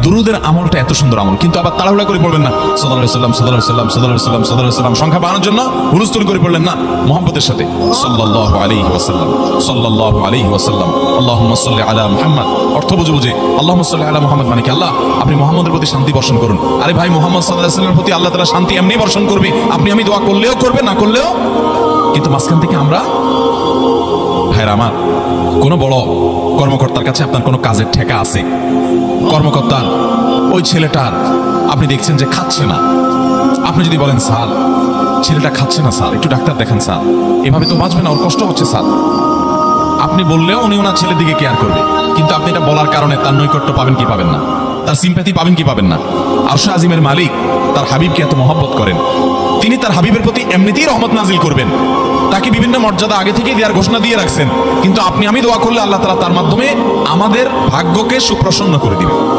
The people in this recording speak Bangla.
দুরুদের আমলটা এত সুন্দর আমল, কিন্তু আবার তাড়াহুড়া করে পড়বেন না সাল্লাল্লাহু আলাইহি সাল্লাম সাল্লাল্লাহু আলাইহি সাল্লাম সাল্লাল্লাহু আলাইহি সাল্লাম সাল্লাল্লাহু আলাইহি সাল্লাম সংখ্যা বাড়ানোর জন্য হুলস্থুল করে পড়লেন না, মুহাম্মদের সাথে সাল্লাল্লাহু আলাইহি ওয়াসাল্লাম সাল্লাল্লাহু আলাইহি ওয়াসাল্লাম আল্লাহুম্মা সাল্লি আলা মুহাম্মদ। অর্থ বুঝে বুঝে আল্লাহুম্মা সাল্লি আলা মুহাম্মদ মানে কি, আল্লাহ আপনি মুহাম্মদের প্রতি শান্তি বর্ষণ করুন। আরে ভাই, মুহাম্মদ সাল্লাল্লাহু আলাইহি ওয়াসাল্লামের প্রতি আল্লাহ তাআলা শান্তি এমনি বর্ষণ করবে, আপনি আমি দোয়া করলেও করবে, না করলেও। কিন্তু মাঝখান থেকে আমরা, ভাইরা আমার, কোনো বড় কর্মকর্তার কাছে আপনার কোনো কাজের ঠেকা আছে, কর্মকর্তার ওই ছেলেটার আপনি দেখছেন যে খাচ্ছে না, আপনি যদি বলেন স্যার ছেলেটা খাচ্ছে না স্যার, একটু ডাক্তার দেখান স্যার, এভাবে তো বাঁচবে না, ওর কষ্ট হচ্ছে স্যার, আপনি বললেও উনি ওনার ছেলের দিকে কেয়ার করবে। কিন্তু আপনি এটা বলার কারণে তার নৈকট্য পাবেন কি পাবেন না, তার সিম্প্যাথি পাবেন কি পাবেন না। আরশে আজিমের মালিক তার হাবিবকে এত মহব্বত করেন, তিনি তার হাবিবের প্রতি এমনিতেই রহমত নাজিল করবেন, তাকে বিভিন্ন মর্যাদা আগে থেকেই দেওয়ার ঘোষণা দিয়ে রাখছেন। কিন্তু আপনি আমি দোয়া করলে আল্লাহ তাআলা তার মাধ্যমে আমাদের ভাগ্যকে সুপ্রসন্ন করে দিবেন।